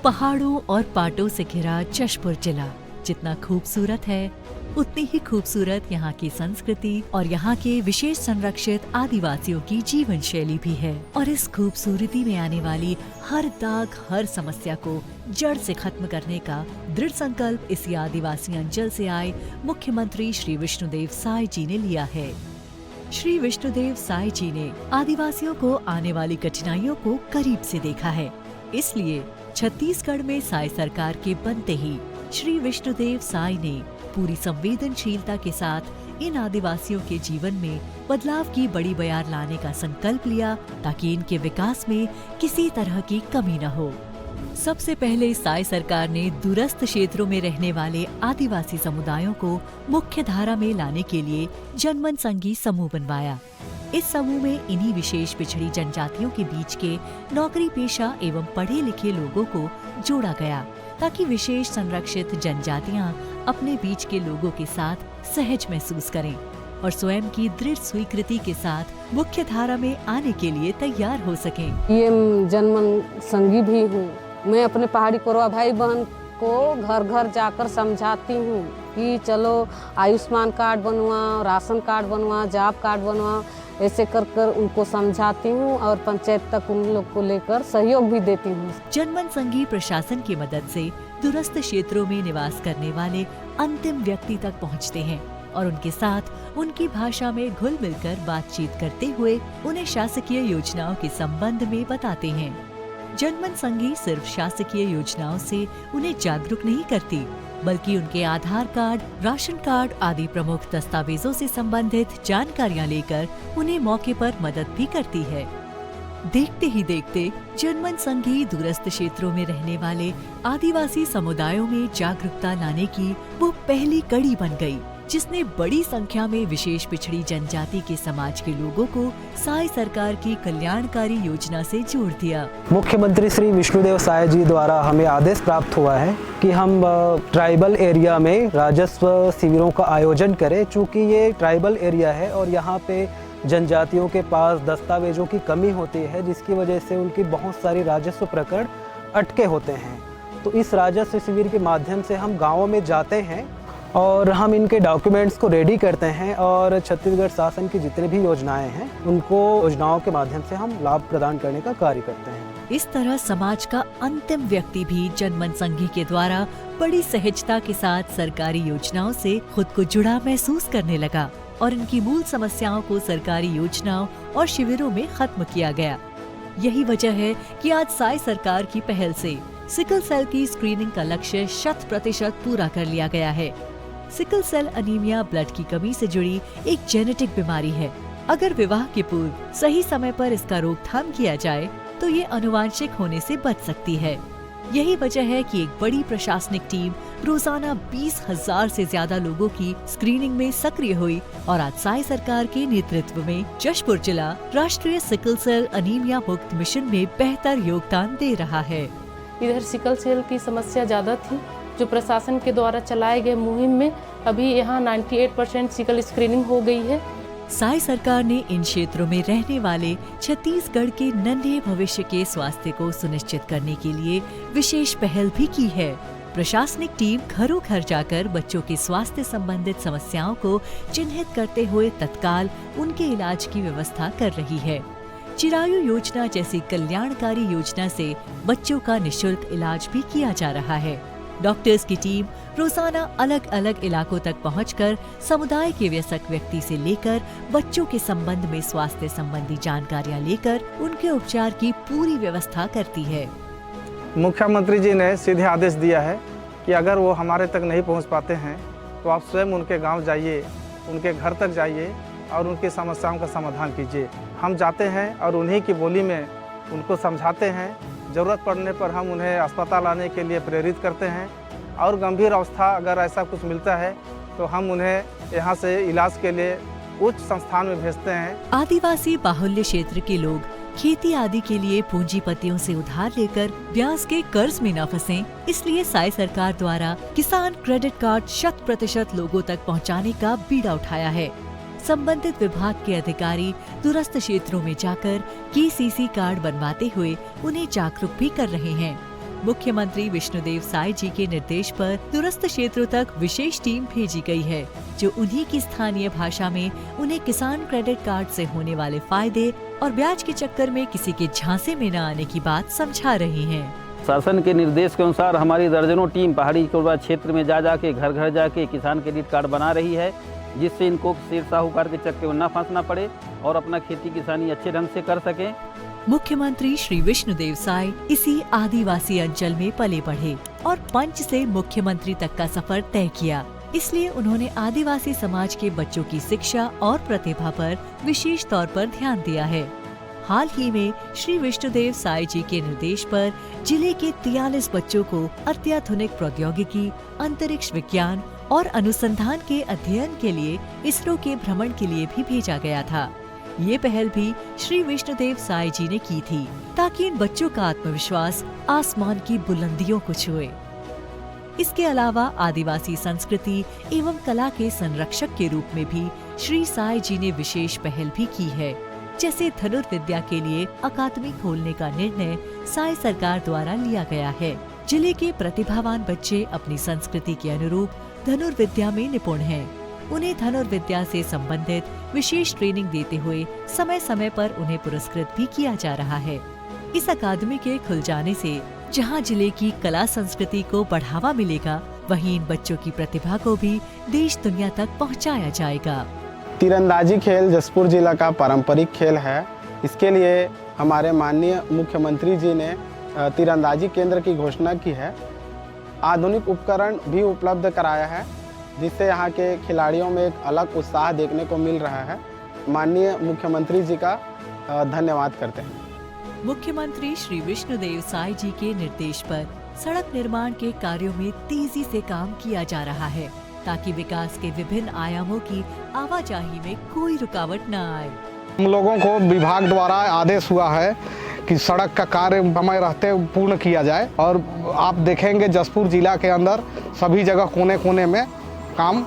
पहाड़ों और पाटों से घिरा जशपुर जिला जितना खूबसूरत है, उतनी ही खूबसूरत यहाँ की संस्कृति और यहाँ के विशेष संरक्षित आदिवासियों की जीवन शैली भी है। और इस खूबसूरती में आने वाली हर दाग, हर समस्या को जड़ से खत्म करने का दृढ़ संकल्प इसी आदिवासी अंचल से आए मुख्यमंत्री श्री विष्णुदेव साय जी ने लिया है। श्री विष्णुदेव साय जी ने आदिवासियों को आने वाली कठिनाइयों को करीब से देखा है, इसलिए छत्तीसगढ़ में साय सरकार के बनते ही श्री विष्णुदेव साय ने पूरी संवेदनशीलता के साथ इन आदिवासियों के जीवन में बदलाव की बड़ी बयार लाने का संकल्प लिया ताकि इनके विकास में किसी तरह की कमी न हो। सबसे पहले साय सरकार ने दूरस्थ क्षेत्रों में रहने वाले आदिवासी समुदायों को मुख्य धारा में लाने के लिए जनमन संघी समूह बनवाया। इस समूह में इन्हीं विशेष पिछड़ी जनजातियों के बीच के नौकरी पेशा एवं पढ़े लिखे लोगों को जोड़ा गया ताकि विशेष संरक्षित जनजातियां अपने बीच के लोगों के साथ सहज महसूस करें और स्वयं की दृढ़ स्वीकृति के साथ मुख्य धारा में आने के लिए तैयार हो सकें। ये जनमन संघी भी हूँ। मैं अपने पहाड़ी कोरवा भाई बहन को घर घर जाकर समझाती हूँ कि चलो आयुष्मान कार्ड बनवाओ, राशन कार्ड बनवाओ, जॉब कार्ड बनवाओ, ऐसे कर कर उनको समझाती हूँ और पंचायत तक उन लोग को लेकर सहयोग भी देती हूँ। जनमन संघी प्रशासन की मदद से दूरस्थ क्षेत्रों में निवास करने वाले अंतिम व्यक्ति तक पहुँचते हैं और उनके साथ उनकी भाषा में घुल मिलकर बातचीत करते हुए उन्हें शासकीय योजनाओं के संबंध में बताते हैं। जनमन संघी सिर्फ शासकीय योजनाओं से उन्हें जागरूक नहीं करती, बल्कि उनके आधार कार्ड, राशन कार्ड आदि प्रमुख दस्तावेजों से संबंधित जानकारियां लेकर उन्हें मौके पर मदद भी करती है। देखते ही देखते जनमन संघी दूरस्थ क्षेत्रों में रहने वाले आदिवासी समुदायों में जागरूकता लाने की वो पहली कड़ी बन गई, जिसने बड़ी संख्या में विशेष पिछड़ी जनजाति के समाज के लोगों को साय सरकार की कल्याणकारी योजना से जोड़ दिया। मुख्यमंत्री श्री विष्णुदेव साय जी द्वारा हमें आदेश प्राप्त हुआ है कि हम ट्राइबल एरिया में राजस्व शिविरों का आयोजन करें, चूँकि ये ट्राइबल एरिया है और यहाँ पे जनजातियों के पास दस्तावेजों की कमी होती है, जिसकी वजह से उनकी बहुत सारी राजस्व प्रकरण अटके होते हैं। तो इस राजस्व शिविर के माध्यम से हम गाँवों में जाते हैं और हम इनके डॉक्यूमेंट्स को रेडी करते हैं और छत्तीसगढ़ शासन की जितनी भी योजनाएं हैं उनको योजनाओं के माध्यम से हम लाभ प्रदान करने का कार्य करते हैं। इस तरह समाज का अंतिम व्यक्ति भी जनमन संघी के द्वारा बड़ी सहजता के साथ सरकारी योजनाओं से खुद को जुड़ा महसूस करने लगा और इनकी मूल समस्याओं को सरकारी योजनाओं और शिविरों में खत्म किया गया। यही वजह है कि आज साय सरकार की पहल से सिकल सेल की स्क्रीनिंग का लक्ष्य 100% पूरा कर लिया गया है। सिकल सेल अनीमिया ब्लड की कमी से जुड़ी एक जेनेटिक बीमारी है। अगर विवाह के पूर्व सही समय पर इसका रोकथाम किया जाए तो ये आनुवांशिक होने से बच सकती है। यही वजह है कि एक बड़ी प्रशासनिक टीम रोजाना 20,000 से ज्यादा लोगों की स्क्रीनिंग में सक्रिय हुई और आज साय सरकार के नेतृत्व में जशपुर जिला राष्ट्रीय सिकल सेल अनीमिया मुक्त मिशन में बेहतर योगदान दे रहा है। इधर सिकल सेल की समस्या ज्यादा थी, जो प्रशासन के द्वारा चलाए गए मुहिम में अभी यहाँ 98% सिकल स्क्रीनिंग हो गई है। साय सरकार ने इन क्षेत्रों में रहने वाले छत्तीसगढ़ के नन्हे भविष्य के स्वास्थ्य को सुनिश्चित करने के लिए विशेष पहल भी की है। प्रशासनिक टीम घरों घर जाकर बच्चों के स्वास्थ्य संबंधित समस्याओं को चिन्हित करते हुए तत्काल उनके इलाज की व्यवस्था कर रही है। चिरायु योजना जैसी कल्याणकारी योजना से बच्चों का निःशुल्क इलाज भी किया जा रहा है। डॉक्टर्स की टीम रोजाना अलग अलग इलाकों तक पहुंचकर समुदाय के वयस्क व्यक्ति से लेकर बच्चों के संबंध में स्वास्थ्य संबंधी जानकारियां लेकर उनके उपचार की पूरी व्यवस्था करती है। मुख्यमंत्री जी ने सीधे आदेश दिया है कि अगर वो हमारे तक नहीं पहुंच पाते हैं तो आप स्वयं उनके गांव जाइए, उनके घर तक जाइए और उनकी समस्याओं का समाधान कीजिए। हम जाते हैं और उन्हीं की बोली में उनको समझाते हैं। ज़रूरत पड़ने पर हम उन्हें अस्पताल आने के लिए प्रेरित करते हैं और गंभीर अवस्था अगर ऐसा कुछ मिलता है तो हम उन्हें यहाँ से इलाज के लिए उच्च संस्थान में भेजते हैं। आदिवासी बाहुल्य क्षेत्र के लोग खेती आदि के लिए पूंजीपतियों से उधार लेकर ब्याज के कर्ज में न फंसें, इसलिए साय सरकार द्वारा किसान क्रेडिट कार्ड 100% लोगों तक पहुँचाने का बीड़ा उठाया है। संबंधित विभाग के अधिकारी दूरस्थ क्षेत्रों में जाकर KCC कार्ड बनवाते हुए उन्हें जागरूक भी कर रहे हैं। मुख्यमंत्री विष्णुदेव साय जी के निर्देश पर दूरस्थ क्षेत्रों तक विशेष टीम भेजी गई है, जो उन्हीं की स्थानीय भाषा में उन्हें किसान क्रेडिट कार्ड से होने वाले फायदे और ब्याज के चक्कर में किसी के झांसे में न आने की बात समझा रही हैं। शासन के निर्देश के अनुसार हमारी दर्जनों टीम पहाड़ी कोरबा क्षेत्र में जा के घर घर जाके किसान क्रेडिट कार्ड बना रही है, जिससे इनको शेर साहूकार के चक्कर में न फंसना पड़े और अपना खेती किसानी अच्छे ढंग से कर सकें। मुख्यमंत्री श्री विष्णुदेव साय इसी आदिवासी अंचल में पले बढ़े और पंच से मुख्यमंत्री तक का सफर तय किया। इसलिए उन्होंने आदिवासी समाज के बच्चों की शिक्षा और प्रतिभा पर विशेष तौर पर ध्यान दिया है। हाल ही में श्री विष्णुदेव साय जी के निर्देश पर जिले के 43 बच्चों को अत्याधुनिक प्रौद्योगिकी, अंतरिक्ष विज्ञान और अनुसंधान के अध्ययन के लिए इसरो के भ्रमण के लिए भी भेजा गया था। ये पहल भी श्री विष्णुदेव साय जी ने की थी, ताकि इन बच्चों का आत्मविश्वास आसमान की बुलंदियों को छुए। इसके अलावा आदिवासी संस्कृति एवं कला के संरक्षक के रूप में भी श्री साय जी ने विशेष पहल भी की है। जैसे धनुर्विद्या के लिए अकादमी खोलने का निर्णय साय सरकार द्वारा लिया गया है। जिले के प्रतिभावान बच्चे अपनी संस्कृति के अनुरूप धनुर्विद्या में निपुण हैं। उन्हें धनुर्विद्या से संबंधित विशेष ट्रेनिंग देते हुए समय समय पर उन्हें पुरस्कृत भी किया जा रहा है। इस अकादमी के खुल जाने से जहां जिले की कला संस्कृति को बढ़ावा मिलेगा, वहीं इन बच्चों की प्रतिभा को भी देश दुनिया तक पहुंचाया जाएगा। तीरंदाजी खेल जशपुर जिला का पारंपरिक खेल है। इसके लिए हमारे माननीय मुख्यमंत्री जी ने तीरंदाजी केंद्र की घोषणा की है। आधुनिक उपकरण भी उपलब्ध कराया है, जिससे यहाँ के खिलाड़ियों में एक अलग उत्साह देखने को मिल रहा है। माननीय मुख्यमंत्री जी का धन्यवाद करते हैं। मुख्यमंत्री श्री विष्णुदेव साय जी के निर्देश पर सड़क निर्माण के कार्यों में तेजी से काम किया जा रहा है, ताकि विकास के विभिन्न आयामों की आवाजाही में कोई रुकावट न आए। हम लोगों को विभाग द्वारा आदेश हुआ है कि सड़क का कार्य समय रहते पूर्ण किया जाए, और आप देखेंगे जशपुर जिला के अंदर सभी जगह कोने कोने में काम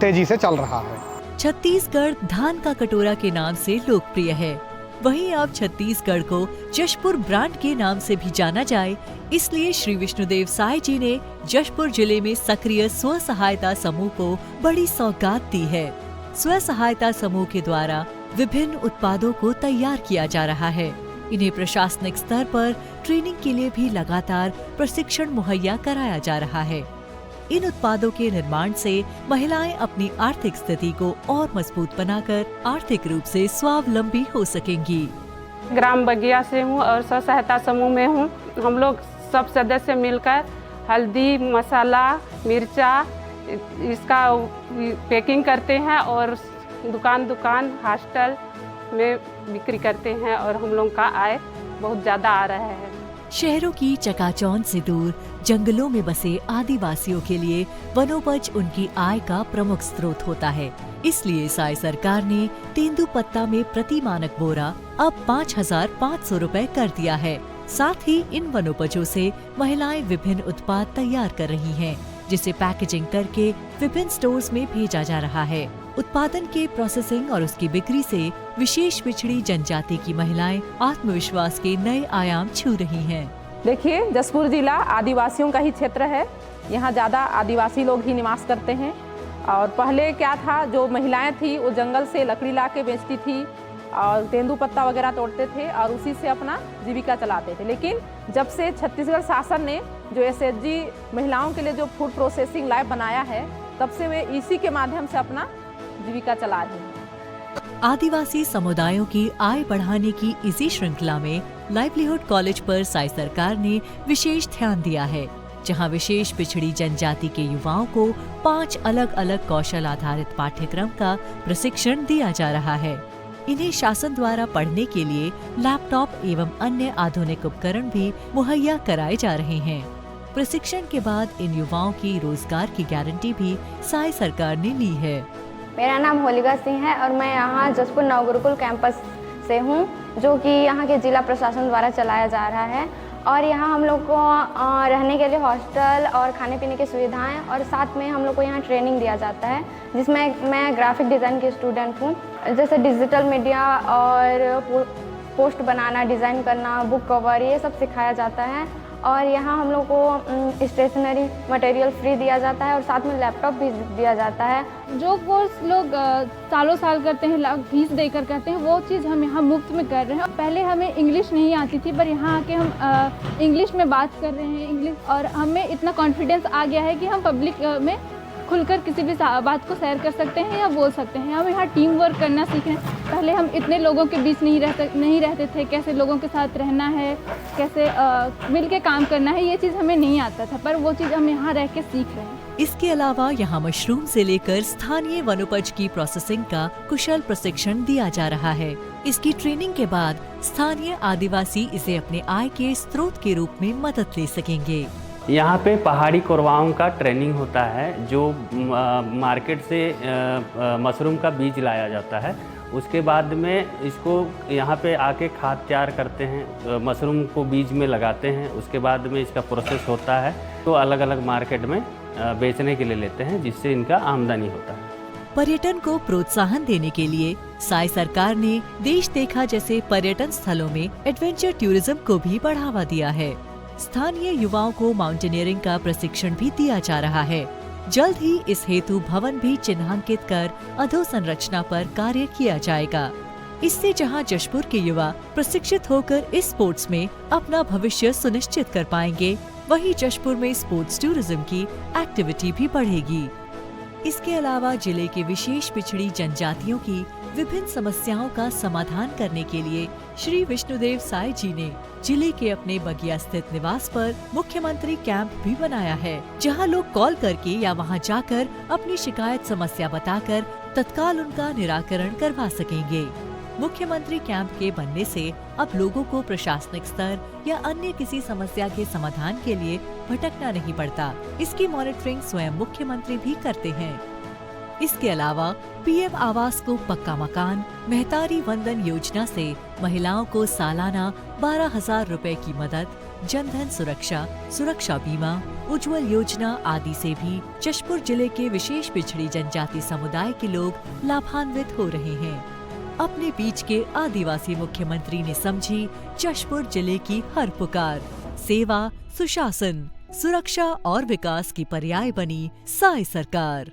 तेजी से चल रहा है। छत्तीसगढ़ धान का कटोरा के नाम से लोकप्रिय है। वहीं अब छत्तीसगढ़ को जशपुर ब्रांड के नाम से भी जाना जाए, इसलिए श्री विष्णुदेव साय जी ने जशपुर जिले में सक्रिय स्व सहायता समूह को बड़ी सौगात दी है। स्व सहायता समूह के द्वारा विभिन्न उत्पादों को तैयार किया जा रहा है। इन्हें प्रशासनिक स्तर पर ट्रेनिंग के लिए भी लगातार प्रशिक्षण मुहैया कराया जा रहा है। इन उत्पादों के निर्माण से महिलाएं अपनी आर्थिक स्थिति को और मजबूत बनाकर आर्थिक रूप से स्वावलंबी हो सकेंगी। ग्राम बगिया से हूँ और स्व सहायता समूह में हूँ। हम लोग सब सदस्य मिलकर हल्दी, मसाला, मिर्चा इसका पैकिंग करते हैं और दुकान हॉस्टल में बिक्री करते हैं, और हम लोग का आय बहुत ज़्यादा आ रहा है। शहरों की चकाचौंध से दूर जंगलों में बसे आदिवासियों के लिए वनोपज उनकी आय का प्रमुख स्रोत होता है। इसलिए साय सरकार ने तेंदुपत्ता में प्रति मानक बोरा अब 5,500 रुपए कर दिया है। साथ ही इन वनोपजों से महिलाएं विभिन्न उत्पाद तैयार कर रही हैं, जिसे पैकेजिंग करके विभिन्न स्टोर्स में भेजा जा रहा है। उत्पादन के प्रोसेसिंग और उसकी बिक्री से विशेष पिछड़ी जनजाति की महिलाएं आत्मविश्वास के नए आयाम छू रही हैं। देखिए, जशपुर जिला आदिवासियों का ही क्षेत्र है। यहाँ ज़्यादा आदिवासी लोग ही निवास करते हैं। और पहले क्या था, जो महिलाएं थी वो जंगल से लकड़ी ला के बेचती थी और तेंदुपत्ता वगैरह तोड़ते थे और उसी से अपना जीविका चलाते थे। लेकिन जब से छत्तीसगढ़ शासन ने जो SHG महिलाओं के लिए जो फूड प्रोसेसिंग लैब बनाया है, तब से वे इसी के माध्यम से अपना जीविका चला रही हैं। आदिवासी समुदायों की आय बढ़ाने की इसी श्रृंखला में लाइवलीहुड कॉलेज पर साय सरकार ने विशेष ध्यान दिया है, जहां विशेष पिछड़ी जनजाति के युवाओं को 5 अलग अलग कौशल आधारित पाठ्यक्रम का प्रशिक्षण दिया जा रहा है। इन्हें शासन द्वारा पढ़ने के लिए लैपटॉप एवं अन्य आधुनिक उपकरण भी मुहैया कराए जा रहे हैं। प्रशिक्षण के बाद इन युवाओं की रोजगार की गारंटी भी साय सरकार ने ली है। मेरा नाम होलिका सिंह है और मैं यहाँ जशपुर नवगुरुकुल कैंपस से हूँ, जो कि यहाँ के जिला प्रशासन द्वारा चलाया जा रहा है। और यहाँ हम लोग को रहने के लिए हॉस्टल और खाने पीने की सुविधाएं, और साथ में हम लोग को यहाँ ट्रेनिंग दिया जाता है, जिसमें मैं ग्राफिक डिज़ाइन की स्टूडेंट हूँ। जैसे डिजिटल मीडिया और पोस्ट बनाना, डिज़ाइन करना, बुक कवर, ये सब सिखाया जाता है। और यहाँ हम लोग को स्टेशनरी मटेरियल फ्री दिया जाता है और साथ में लैपटॉप भी दिया जाता है। जो कोर्स लोग सालों साल करते हैं, फीस देकर करते हैं, वो चीज़ हम यहाँ मुफ्त में कर रहे हैं। पहले हमें इंग्लिश नहीं आती थी, पर यहाँ आके हम इंग्लिश में बात कर रहे हैं इंग्लिश, और हमें इतना कॉन्फिडेंस आ गया है कि हम पब्लिक में खुलकर किसी भी बात को शेयर कर सकते हैं या बोल सकते हैं। हम यहाँ टीम वर्क करना सीख रहे हैं। पहले हम इतने लोगों के बीच नहीं रहते थे, कैसे लोगों के साथ रहना है, कैसे मिल के काम करना है, ये चीज़ हमें नहीं आता था, पर वो चीज़ हम यहाँ रह के सीख रहे हैं। इसके अलावा यहाँ मशरूम से लेकर स्थानीय वनोपज की प्रोसेसिंग का कुशल प्रशिक्षण दिया जा रहा है। इसकी ट्रेनिंग के बाद स्थानीय आदिवासी इसे अपने आय के स्रोत के रूप में मदद ले सकेंगे। यहाँ पे पहाड़ी कोरवाओं का ट्रेनिंग होता है, जो मार्केट से मशरूम का बीज लाया जाता है। उसके बाद में इसको यहाँ पे आके खाद तैयार करते हैं, मशरूम को बीज में लगाते हैं। उसके बाद में इसका प्रोसेस होता है, तो अलग अलग मार्केट में बेचने के लिए लेते हैं, जिससे इनका आमदनी होता है। पर्यटन को प्रोत्साहन देने के लिए साई सरकार ने देश देखा जैसे पर्यटन स्थलों में एडवेंचर टूरिज्म को भी बढ़ावा दिया है। स्थानीय युवाओं को माउंटेनियरिंग का प्रशिक्षण भी दिया जा रहा है। जल्द ही इस हेतु भवन भी चिन्हांकित कर अधोसंरचना पर कार्य किया जाएगा। इससे जहां जशपुर के युवा प्रशिक्षित होकर इस स्पोर्ट्स में अपना भविष्य सुनिश्चित कर पाएंगे, वहीं जशपुर में स्पोर्ट्स टूरिज्म की एक्टिविटी भी बढ़ेगी। इसके अलावा जिले के विशेष पिछड़ी जनजातियों की विभिन्न समस्याओं का समाधान करने के लिए श्री विष्णुदेव साई जी ने जिले के अपने बगिया स्थित निवास पर मुख्यमंत्री कैंप भी बनाया है, जहां लोग कॉल करके या वहां जाकर अपनी शिकायत समस्या बताकर तत्काल उनका निराकरण करवा सकेंगे। मुख्यमंत्री कैंप के बनने से अब लोगों को प्रशासनिक स्तर या अन्य किसी समस्या के समाधान के लिए भटकना नहीं पड़ता। इसकी मॉनिटरिंग स्वयं मुख्यमंत्री भी करते हैं। इसके अलावा पीएम आवास को पक्का मकान, मेहतारी वंदन योजना से महिलाओं को सालाना 12,000 रुपए की मदद, जनधन सुरक्षा, सुरक्षा बीमा, उज्ज्वल योजना आदि से भी जशपुर जिले के विशेष पिछड़ी जनजाति समुदाय के लोग लाभान्वित हो रहे हैं। अपने बीच के आदिवासी मुख्यमंत्री ने समझी जशपुर जिले की हर पुकार। सेवा, सुशासन, सुरक्षा और विकास की पर्याय बनी साई सरकार।